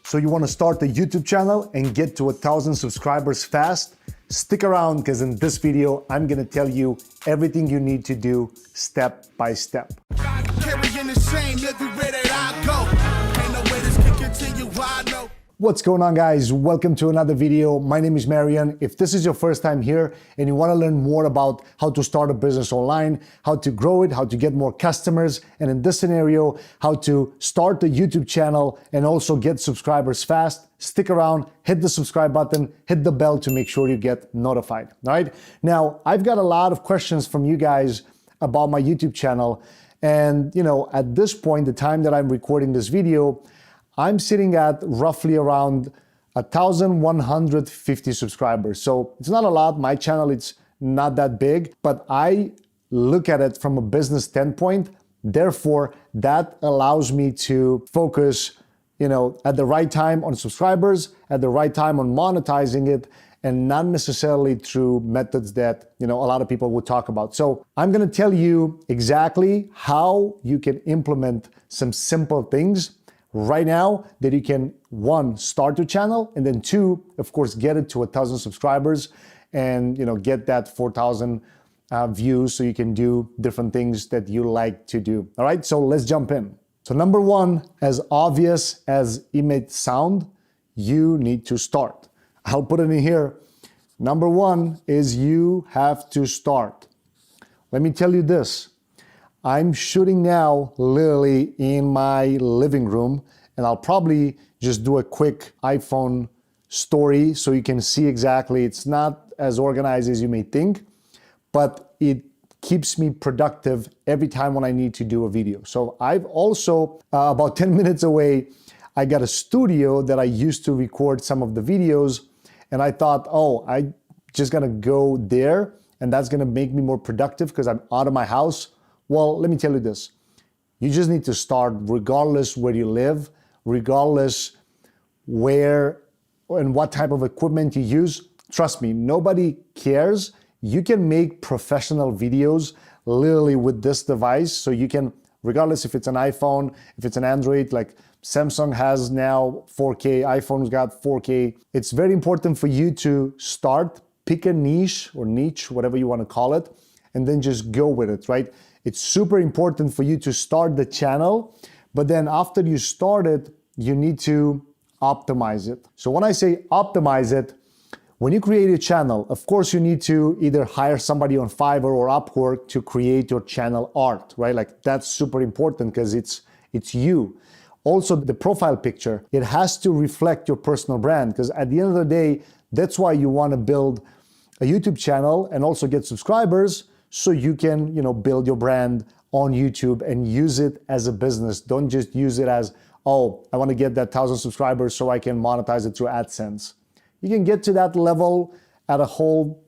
So you want to start a YouTube channel and get to 1,000 subscribers fast? Stick around, because in this video, I'm going to tell you everything you need to do step by step. What's going on, guys? Welcome to another video. My name is Marian. If this is your first time here and you want to learn more about how to start a business online, how to grow it, how to get more customers, and in this scenario, how to start a YouTube channel and also get subscribers fast, stick around, hit the subscribe button, hit the bell to make sure you get notified. All right? Now, I've got a lot of questions from you guys about my YouTube channel. And, at this point, the time that I'm recording this video, I'm sitting at roughly around 1,150 subscribers. So it's not a lot. My channel, it's not that big, but I look at it from a business standpoint. Therefore, that allows me to focus, at the right time on subscribers, at the right time on monetizing it, and not necessarily through methods that, a lot of people would talk about. So I'm gonna tell you exactly how you can implement some simple things right now that you can, one, start your channel, and then two, of course, get it to 1,000 subscribers and get that 4,000 views so you can do different things that you like to do. All right, so let's jump in. So number one, as obvious as it may sound, you need to start. I'll put it in here. Number one is you have to start. Let me tell you this. I'm shooting now literally in my living room, and I'll probably just do a quick iPhone story so you can see exactly. It's not as organized as you may think, but it keeps me productive every time when I need to do a video. So I've also, about 10 minutes away, I got a studio that I used to record some of the videos, and I thought, I'm just gonna go there, and that's gonna make me more productive because I'm out of my house. Well, let me tell you this. You just need to start regardless where you live, regardless where and what type of equipment you use. Trust me, nobody cares. You can make professional videos literally with this device. So you can, regardless if it's an iPhone, if it's an Android, like Samsung has now 4K, iPhone's got 4K. It's very important for you to start, pick a niche, whatever you want to call it, and then just go with it, right? It's super important for you to start the channel, but then after you start it, you need to optimize it. So when I say optimize it, when you create a channel, of course you need to either hire somebody on Fiverr or Upwork to create your channel art, right? Like that's super important because it's you. Also the profile picture, it has to reflect your personal brand, because at the end of the day, that's why you want to build a YouTube channel and also get subscribers, so you can, build your brand on YouTube and use it as a business. Don't just use it as, I want to get that 1,000 subscribers so I can monetize it through AdSense. You can get to that level at a whole,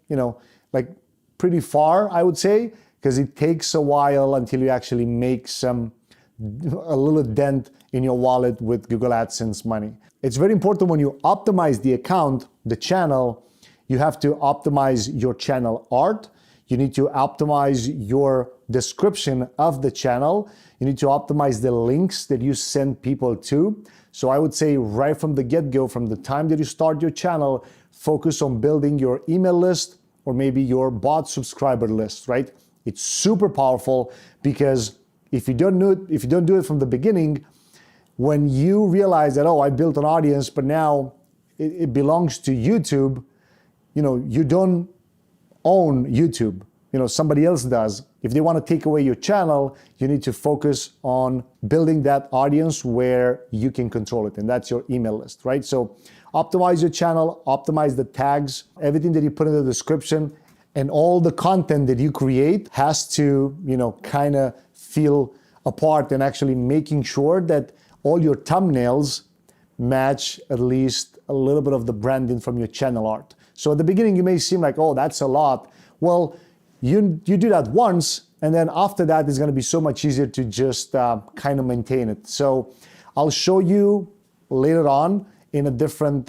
like pretty far, I would say, because it takes a while until you actually make a little dent in your wallet with Google AdSense money. It's very important when you optimize the account, the channel, you have to optimize your channel art. You need to optimize your description of the channel. You need to optimize the links that you send people to. So I would say right from the get-go, from the time that you start your channel, focus on building your email list or maybe your bot subscriber list, right? It's super powerful, because if you don't do it from the beginning, when you realize that, I built an audience, but now it belongs to YouTube, you don't own YouTube. Somebody else does. If they want to take away your channel, you need to focus on building that audience where you can control it, and that's your email list, right? So optimize your channel, optimize the tags, everything that you put in the description, and all the content that you create has to, kind of feel a part, and actually making sure that all your thumbnails match at least a little bit of the branding from your channel art. So at the beginning, you may seem like, that's a lot. Well, you do that once, and then after that, it's gonna be so much easier to just kind of maintain it. So I'll show you later on in at a different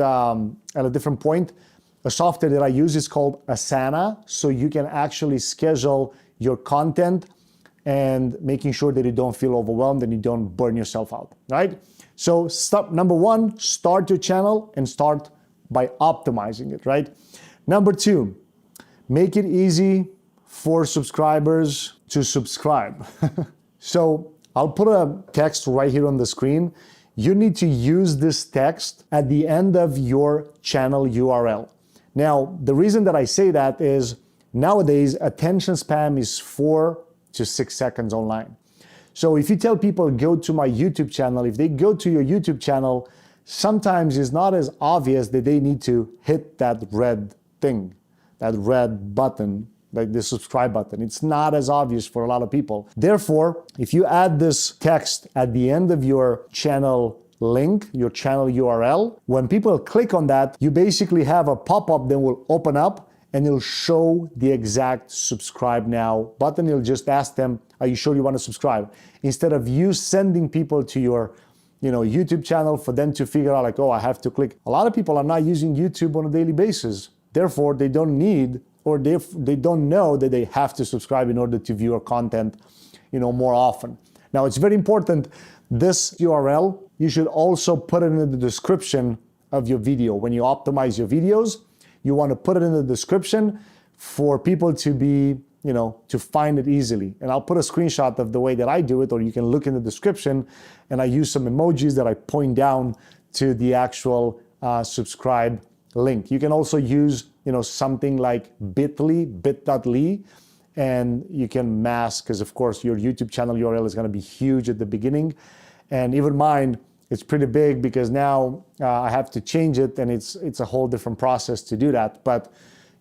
point. A software that I use is called Asana, so you can actually schedule your content and making sure that you don't feel overwhelmed and you don't burn yourself out, right? So number one, start your channel and start by optimizing it, right? Number two, make it easy for subscribers to subscribe. So I'll put a text right here on the screen. You need to use this text at the end of your channel URL. Now, the reason that I say that is nowadays attention span is 4 to 6 seconds online. So if you tell people go to my YouTube channel, if they go to your YouTube channel, sometimes it's not as obvious that they need to hit that red thing, that red button, like the subscribe button. It's not as obvious for a lot of people. Therefore, if you add this text at the end of your channel link, your channel URL, when people click on that, you basically have a pop-up that will open up and it'll show the exact subscribe now button. It'll just ask them, are you sure you want to subscribe? Instead of you sending people to your YouTube channel for them to figure out like, oh, I have to click. A lot of people are not using YouTube on a daily basis. Therefore, they don't need or they don't know that they have to subscribe in order to view our content, more often. Now, it's very important, this URL, you should also put it in the description of your video. When you optimize your videos, you want to put it in the description for people to be, to find it easily. And I'll put a screenshot of the way that I do it, or you can look in the description, and I use some emojis that I point down to the actual subscribe link. You can also use something like bit.ly, and you can mask, because of course your YouTube channel URL is going to be huge at the beginning. And even mine, it's pretty big because now I have to change it, and it's a whole different process to do that. But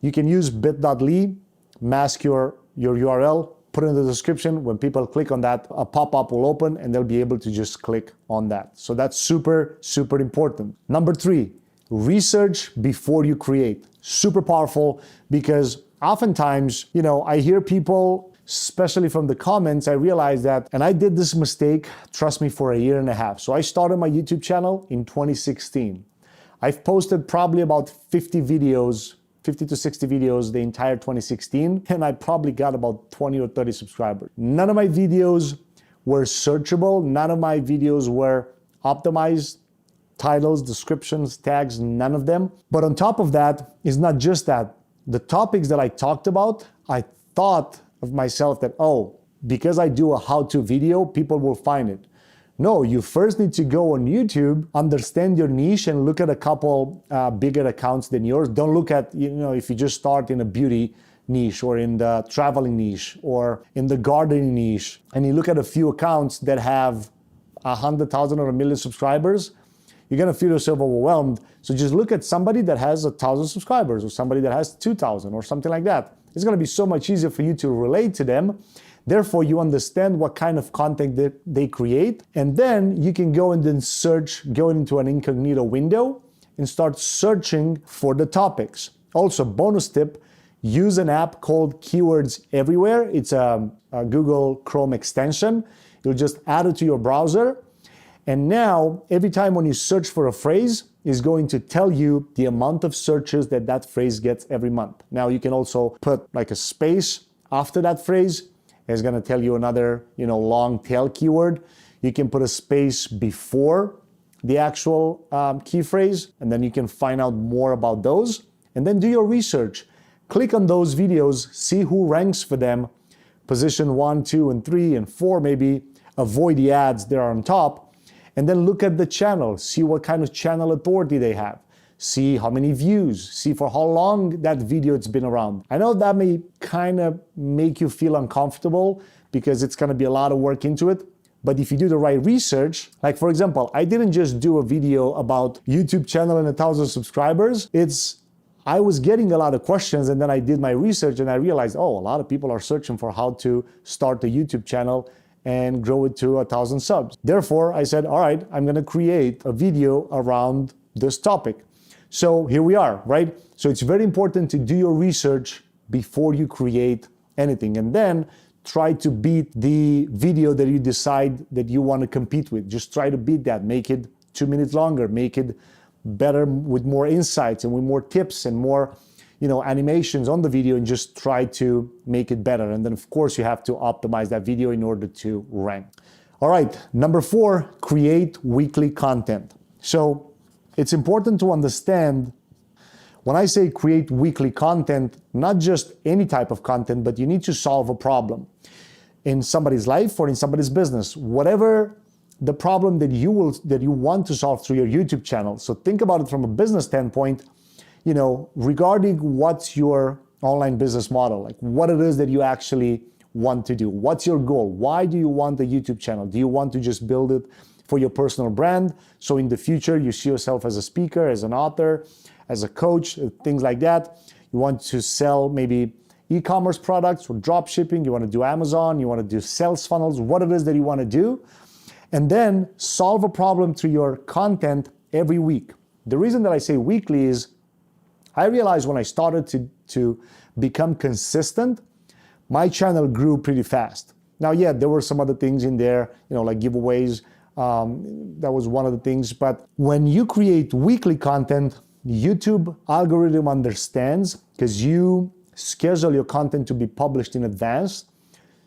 you can use bit.ly, mask your URL, put it in the description. When people click on that, a pop-up will open and they'll be able to just click on that. So that's super, super important. Number three, research before you create. Super powerful, because oftentimes, I hear people, especially from the comments, I realize that, and I did this mistake, trust me, for 1.5 years. So I started my YouTube channel in 2016. I've posted probably about 50 to 60 videos the entire 2016, and I probably got about 20 or 30 subscribers. None of my videos were searchable. None of my videos were optimized. Titles, descriptions, tags, none of them. But on top of that, it's not just that. The topics that I talked about, I thought of myself that, oh, because I do a how-to video, people will find it. No, you first need to go on YouTube, understand your niche, and look at a couple bigger accounts than yours. Don't look at, if you just start in a beauty niche or in the traveling niche or in the gardening niche, and you look at a few accounts that have 100,000 or 1 million subscribers, you're going to feel yourself overwhelmed. So just look at somebody that has 1,000 subscribers or somebody that has 2,000 or something like that. It's going to be so much easier for you to relate to them. Therefore, you understand what kind of content that they create. And then you can go and then go into an incognito window and start searching for the topics. Also, bonus tip, use an app called Keywords Everywhere. It's a Google Chrome extension. You'll just add it to your browser. And now, every time when you search for a phrase, it's going to tell you the amount of searches that phrase gets every month. Now, you can also put like a space after that phrase. It's going to tell you another, long tail keyword. You can put a space before the actual key phrase, and then you can find out more about those. And then do your research. Click on those videos, see who ranks for them, position 1, 2, and 3, and 4, maybe avoid the ads that are on top. And then look at the channel, see what kind of channel authority they have, see how many views, see for how long that video it's been around. I know that may kind of make you feel uncomfortable because it's going to be a lot of work into it. But if you do the right research, like for example, I didn't just do a video about YouTube channel and 1,000 subscribers. I was getting a lot of questions, and then I did my research and I realized, oh, a lot of people are searching for how to start a YouTube channel and grow it to 1,000 subs. Therefore, I said, all right, I'm gonna create a video around this topic. So here we are, right? So it's very important to do your research before you create anything, and then try to beat the video that you decide that you want to compete with. Just try to beat that. Make it 2 minutes longer, make it better with more insights and with more tips and more animations on the video, and just try to make it better. And then of course you have to optimize that video in order to rank. All right, number 4, create weekly content. So it's important to understand when I say create weekly content, not just any type of content, but you need to solve a problem in somebody's life or in somebody's business, whatever the problem that you want to solve through your YouTube channel. So think about it from a business standpoint, regarding what's your online business model, like what it is that you actually want to do. What's your goal? Why do you want the YouTube channel? Do you want to just build it for your personal brand? So in the future, you see yourself as a speaker, as an author, as a coach, things like that. You want to sell maybe e-commerce products or drop shipping. You want to do Amazon. You want to do sales funnels, what it is that you want to do. And then solve a problem through your content every week. The reason that I say weekly is I realized when I started to become consistent, my channel grew pretty fast. Now, yeah, there were some other things in there, like giveaways. That was one of the things. But when you create weekly content, YouTube algorithm understands because you schedule your content to be published in advance.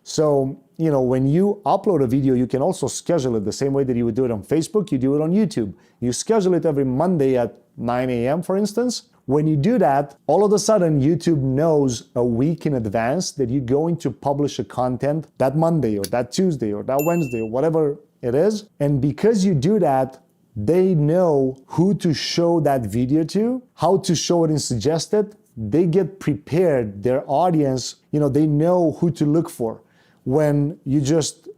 So, when you upload a video, you can also schedule it the same way that you would do it on Facebook, you do it on YouTube. You schedule it every Monday at 9 a.m., for instance. When you do that, all of a sudden, YouTube knows a week in advance that you're going to publish a content that Monday or that Tuesday or that Wednesday or whatever it is. And because you do that, they know who to show that video to, how to show it in suggested. They get prepared, their audience, they know who to look for. When you just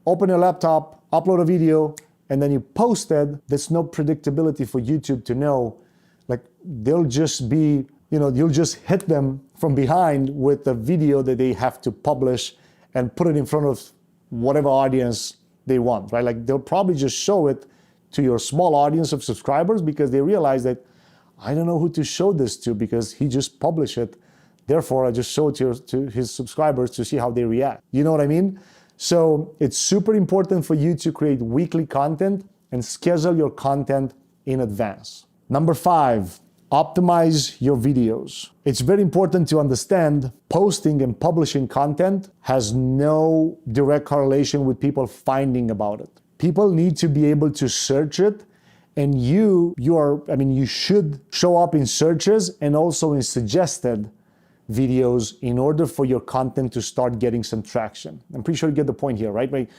open your laptop, upload a video, and then you post it, there's no predictability for YouTube to know. Like they'll just be, you'll just hit them from behind with a video that they have to publish and put it in front of whatever audience they want, right? Like they'll probably just show it to your small audience of subscribers because they realize that I don't know who to show this to because he just published it. Therefore, I just show it to his subscribers to see how they react. You know what I mean? So it's super important for you to create weekly content and schedule your content in advance. Number 5, optimize your videos. It's very important to understand posting and publishing content has no direct correlation with people finding about it. People need to be able to search it, and you should show up in searches and also in suggested videos in order for your content to start getting some traction. I'm pretty sure you get the point here, right? Like,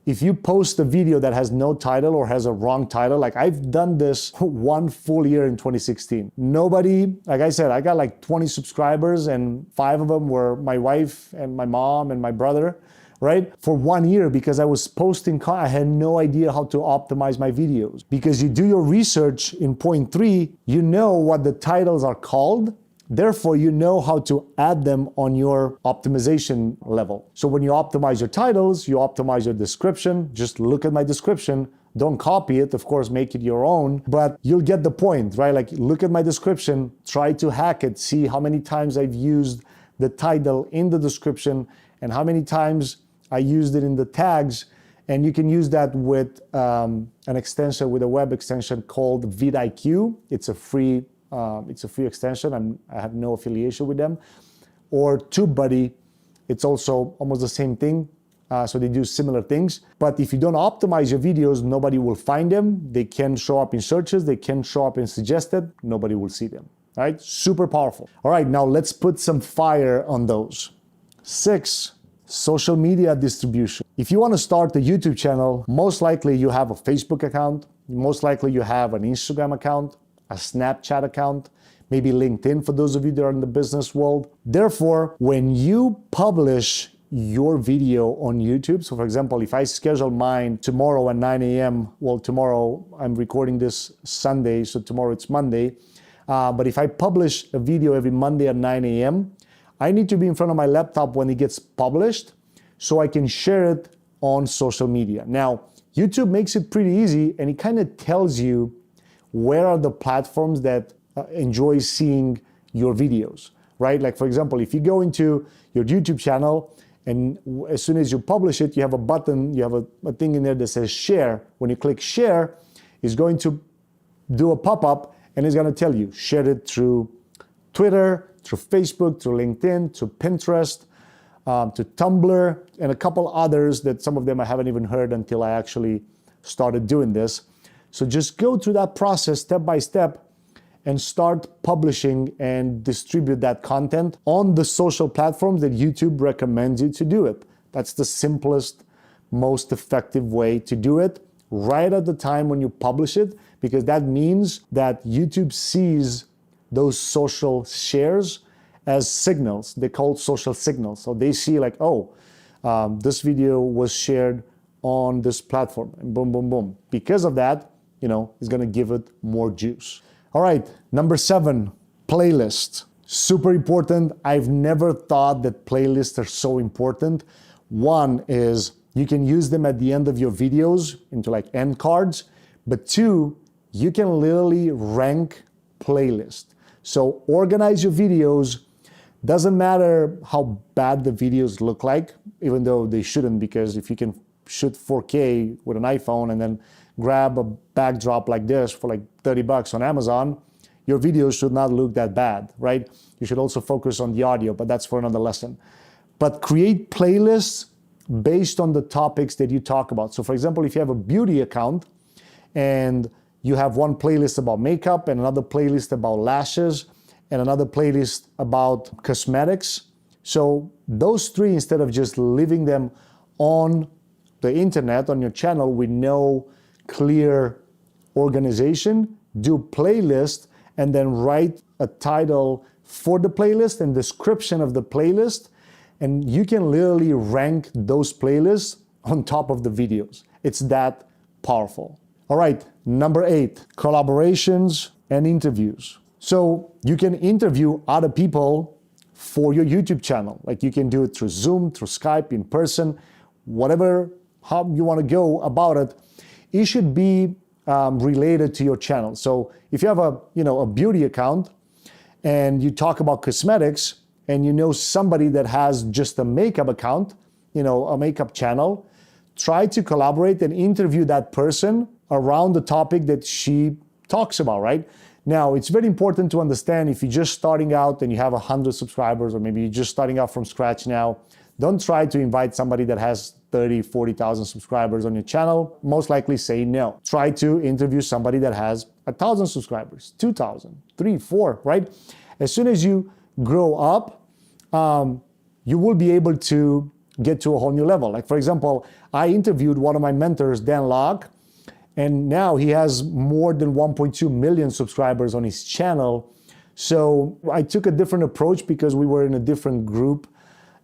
if you post a video that has no title or has a wrong title, like I've done this one full year in 2016. Nobody, like I said, I got like 20 subscribers and 5 of them were my wife and my mom and my brother, right? For 1 year because I was posting, I had no idea how to optimize my videos. Because you do your research in point 3, you know what the titles are called. Therefore, you know how to add them on your optimization level. So when you optimize your titles, you optimize your description. Just look at my description. Don't copy it, of course, make it your own, but you'll get the point, right? Like, look at my description, try to hack it, see how many times I've used the title in the description and how many times I used it in the tags. And you can use that with an extension, with a web extension called vidIQ. It's a free extension. I have no affiliation with them. Or TubeBuddy, it's also almost the same thing. So they do similar things. But if you don't optimize your videos, nobody will find them. They can show up in searches. They can show up in suggested. Nobody will see them. All right, super powerful. All right, now let's put some fire on those. 6, social media distribution. If you want to start a YouTube channel, most likely you have a Facebook account. Most likely you have an Instagram account, a Snapchat account, maybe LinkedIn for those of you that are in the business world. Therefore, when you publish your video on YouTube, so for example, if I schedule mine tomorrow at 9 a.m., well, tomorrow I'm recording this Sunday, so tomorrow it's Monday, but if I publish a video every Monday at 9 a.m., I need to be in front of my laptop when it gets published so I can share it on social media. Now, YouTube makes it pretty easy and it kind of tells you where are the platforms that enjoy seeing your videos, right? Like, for example, if you go into your YouTube channel and as soon as you publish it, you have a button, you have a thing in there that says share. When you click share, it's going to do a pop-up and it's going to tell you, share it through Twitter, through Facebook, through LinkedIn, through Pinterest, to Tumblr, and a couple others that some of them I haven't even heard until I actually started doing this. So just go through that process step by step and start publishing and distribute that content on the social platforms that YouTube recommends you to do it. That's the simplest, most effective way to do it right at the time when you publish it, because that means that YouTube sees those social shares as signals. They're called social signals. So they see like, oh, this video was shared on this platform, and boom, boom, boom. Because of that, it's gonna give it more juice. All right, number 7, playlist. Super important. I've never thought that playlists are so important. One is you can use them at the end of your videos into like end cards, but 2, you can literally rank playlists. So organize your videos. Doesn't matter how bad the videos look like, even though they shouldn't, because if you can shoot 4K with an iPhone and then grab a backdrop like this for like $30 on Amazon, your videos should not look that bad, right? You should also focus on the audio, but that's for another lesson. But create playlists based on the topics that you talk about. So for example, if you have a beauty account and you have one playlist about makeup and another playlist about lashes and another playlist about cosmetics. So those 3, instead of just leaving them on the internet, on your channel with no clear organization, do playlist and then write a title for the playlist and description of the playlist. And you can literally rank those playlists on top of the videos. It's that powerful. All right, number 8, collaborations and interviews. So you can interview other people for your YouTube channel. Like you can do it through Zoom, through Skype, in person, whatever, how you want to go about it. It should be related to your channel. So if you have a beauty account and you talk about cosmetics and you know somebody that has just a makeup account, a makeup channel, try to collaborate and interview that person around the topic that she talks about, right? Now, it's very important to understand if you're just starting out and you have 100 subscribers, or maybe you're just starting out from scratch now, don't try to invite somebody that has 30, 40,000 subscribers on your channel. Most likely say no. Try to interview somebody that has 1,000 subscribers, 2,000, 3, 4, right? As soon as you grow up, you will be able to get to a whole new level. Like for example, I interviewed one of my mentors, Dan Locke, and now he has more than 1.2 million subscribers on his channel. So I took a different approach because we were in a different group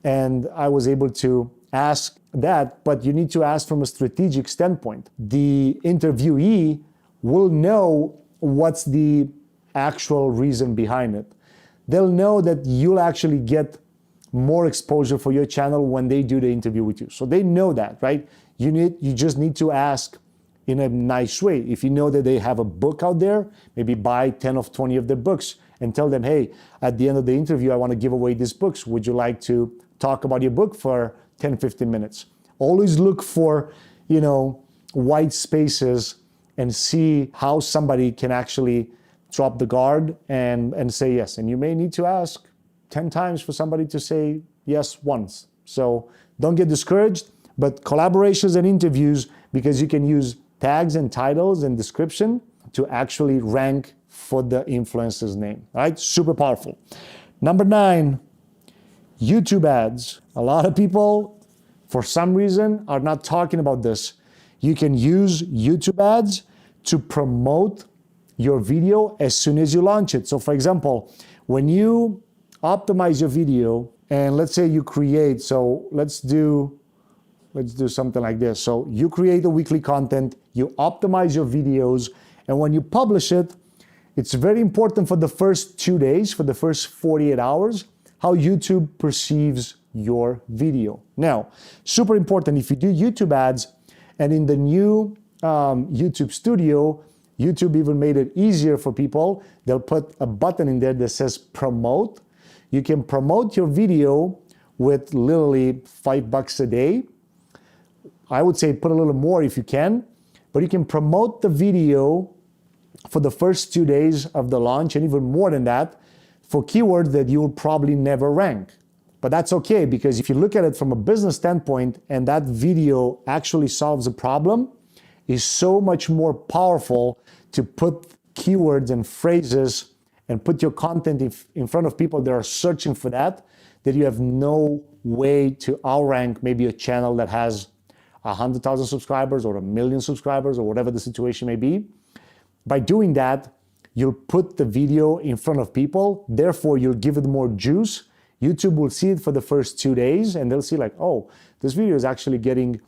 and I was able to ask that, but you need to ask from a strategic standpoint. The interviewee will know what's the actual reason behind it. They'll know that you'll actually get more exposure for your channel when they do the interview with you. So they know that, right? You just need to ask in a nice way. If you know that they have a book out there, maybe buy 10 of 20 of their books and tell them, hey, at the end of the interview, I want to give away these books. Would you like to talk about your book for 10, 15 minutes? Always look for, white spaces and see how somebody can actually drop the guard and say yes. And you may need to ask 10 times for somebody to say yes once. So don't get discouraged, but collaborations and interviews, because you can use tags and titles and description to actually rank for the influencer's name. All right, super powerful. Number 9, YouTube ads. A lot of people, for some reason, are not talking about this. You can use YouTube ads to promote your video as soon as you launch it. So for example, when you optimize your video, and let's say you create, so let's do something like this. So you create a weekly content, you optimize your videos, and when you publish it, it's very important for the first 2 days, for the first 48 hours, how YouTube perceives your video. Now, super important, if you do YouTube ads, and in the new YouTube Studio, YouTube even made it easier for people. They'll put a button in there that says promote. You can promote your video with literally $5 a day. I would say put a little more if you can, but you can promote the video for the first 2 days of the launch, and even more than that, for keywords that you will probably never rank. But that's okay, because if you look at it from a business standpoint and that video actually solves a problem, it's so much more powerful to put keywords and phrases and put your content in front of people that are searching for that you have no way to outrank maybe a channel that has 100,000 subscribers or 1 million subscribers or whatever the situation may be. By doing that, you'll put the video in front of people, therefore you'll give it more juice. YouTube will see it for the first 2 days and they'll see like, oh, this video is actually getting,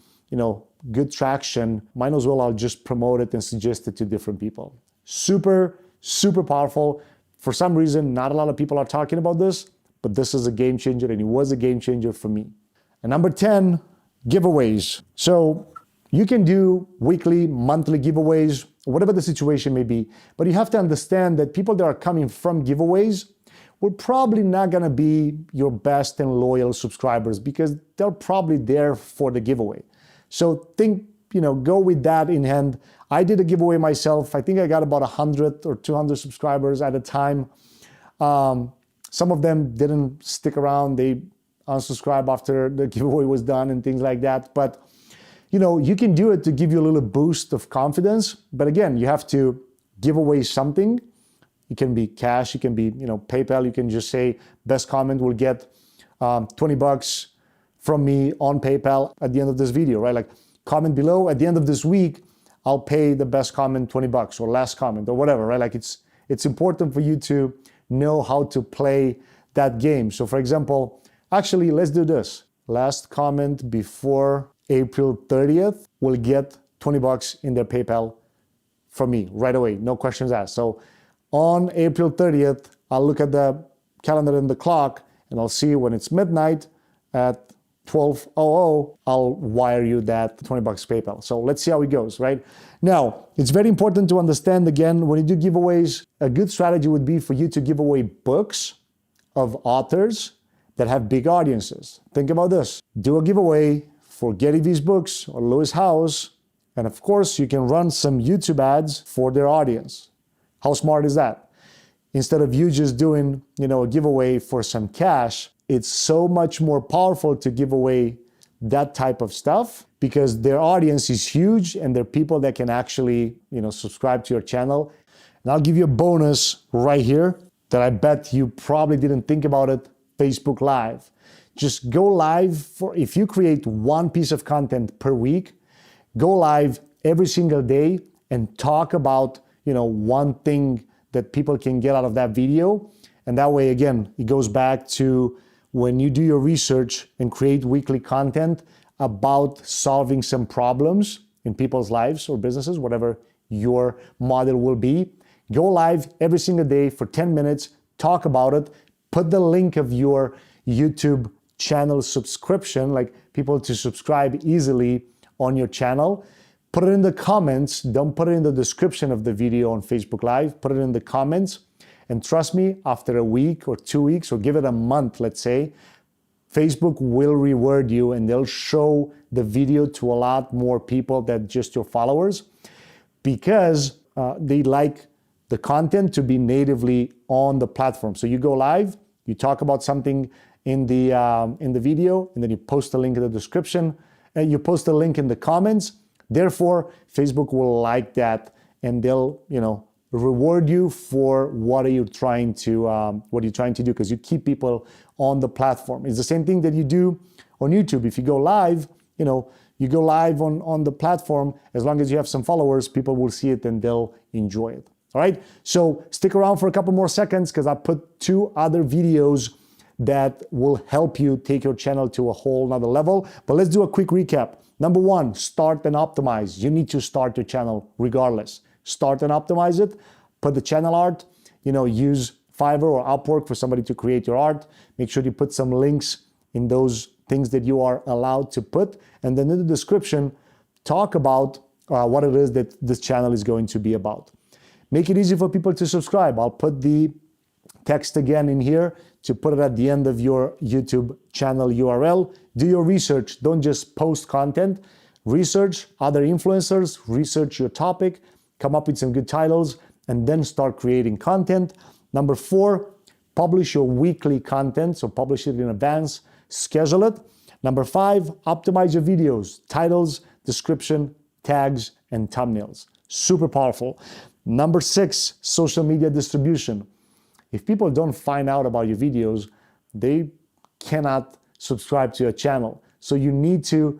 good traction. Might as well I'll just promote it and suggest it to different people. Super, super powerful. For some reason, not a lot of people are talking about this, but this is a game changer, and it was a game changer for me. And number 10, giveaways. So you can do weekly, monthly giveaways, whatever the situation may be, but you have to understand that people that are coming from giveaways will probably not gonna be your best and loyal subscribers, because they're probably there for the giveaway. So think, go with that in hand. I did a giveaway myself. I think I got about 100 or 200 subscribers at a time. Some of them didn't stick around. They unsubscribed after the giveaway was done and things like that. But, you can do it to give you a little boost of confidence. But again, you have to give away something. It can be cash, it can be, PayPal. You can just say best comment will get $20 from me on PayPal at the end of this video, right? Like comment below at the end of this week, I'll pay the best comment $20 or last comment or whatever, right? Like it's important for you to know how to play that game. So for example, actually, let's do this. Last comment before April 30th will get $20 in their PayPal from me right away. No questions asked. So on April 30th, I'll look at the calendar and the clock and I'll see when it's midnight at 12:00, I'll wire you that $20 PayPal. So let's see how it goes, right? Now, it's very important to understand, again, when you do giveaways, a good strategy would be for you to give away books of authors that have big audiences. Think about this. Do a giveaway for Gary Vee's books or Lewis Howes, and of course, you can run some YouTube ads for their audience. How smart is that? Instead of you just doing, a giveaway for some cash, it's so much more powerful to give away that type of stuff because their audience is huge and they're people that can actually, subscribe to your channel. And I'll give you a bonus right here that I bet you probably didn't think about it, Facebook Live. Just go live if you create one piece of content per week, go live every single day and talk about, one thing that people can get out of that video. And that way, again, it goes back to when you do your research and create weekly content about solving some problems in people's lives or businesses, whatever your model will be, go live every single day for 10 minutes, talk about it, put the link of your YouTube channel subscription, like people to subscribe easily on your channel, put it in the comments, don't put it in the description of the video on Facebook Live, put it in the comments. And trust me, after a week or 2 weeks, or give it a month, let's say, Facebook will reward you and they'll show the video to a lot more people than just your followers because they like the content to be natively on the platform. So you go live, you talk about something in the video, and then you post a link in the description, and you post a link in the comments. Therefore, Facebook will like that and they'll, reward you for what you're trying to do because you keep people on the platform. It's the same thing that you do on YouTube. If you go live, you go live on the platform, as long as you have some followers, people will see it and they'll enjoy it. All right. So stick around for a couple more seconds because I put 2 other videos that will help you take your channel to a whole nother level. But let's do a quick recap. Number 1, start and optimize. You need to start your channel regardless. Start and optimize it, put the channel art, use Fiverr or Upwork for somebody to create your art. Make sure you put some links in those things that you are allowed to put. And then in the description, talk about what it is that this channel is going to be about. Make it easy for people to subscribe. I'll put the text again in here to put it at the end of your YouTube channel URL. Do your research. Don't just post content. Research other influencers, research your topic, come up with some good titles, and then start creating content. Number 4, publish your weekly content, so publish it in advance, schedule it. Number 5, optimize your videos, titles, description, tags, and thumbnails. Super powerful. Number 6, social media distribution. If people don't find out about your videos, they cannot subscribe to your channel. So you need to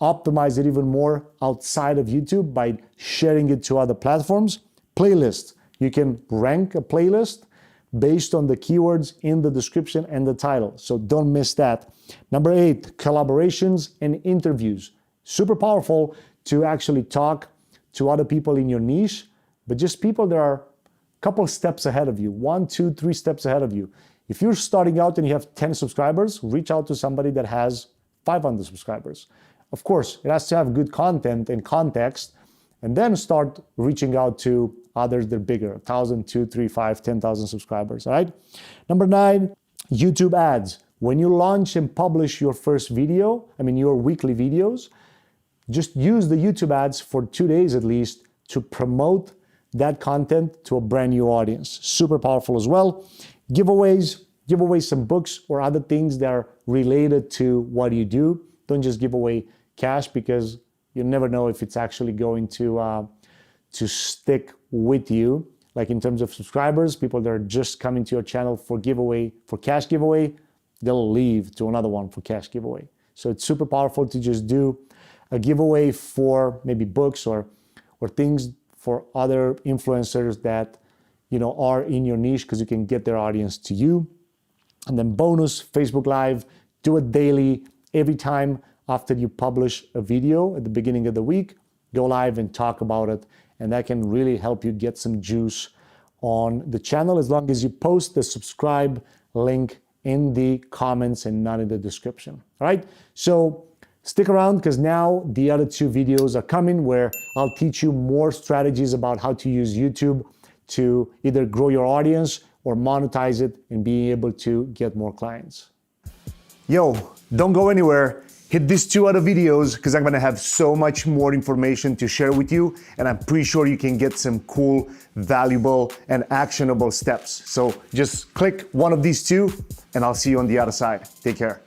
optimize it even more outside of YouTube by sharing it to other platforms. Playlist. You can rank a playlist based on the keywords in the description and the title. So don't miss that. Number 8, collaborations and interviews. Super powerful to actually talk to other people in your niche, but just people that are a couple steps ahead of you, 1, 2, 3 steps ahead of you. If you're starting out and you have 10 subscribers, reach out to somebody that has 500 subscribers. Of course, it has to have good content and context, and then start reaching out to others that are bigger, 1,000, 2, 3, 5, 10,000 subscribers, all right? Number 9, YouTube ads. When you launch and publish your first video, your weekly videos, just use the YouTube ads for 2 days at least to promote that content to a brand new audience. Super powerful as well. Giveaways, give away some books or other things that are related to what you do. Don't just give away cash, because you never know if it's actually going to stick with you. Like in terms of subscribers, people that are just coming to your channel for giveaway, for cash giveaway, they'll leave to another one for cash giveaway. So it's super powerful to just do a giveaway for maybe books or things for other influencers that are in your niche, because you can get their audience to you. And then bonus, Facebook Live, do it daily. Every time after you publish a video at the beginning of the week, go live and talk about it. And that can really help you get some juice on the channel, as long as you post the subscribe link in the comments and not in the description. All right, so stick around, because now the other 2 videos are coming where I'll teach you more strategies about how to use YouTube to either grow your audience or monetize it and be able to get more clients. Yo, don't go anywhere. Hit these 2 other videos, because I'm gonna have so much more information to share with you, and I'm pretty sure you can get some cool, valuable, and actionable steps. So just click one of these 2, and I'll see you on the other side. Take care.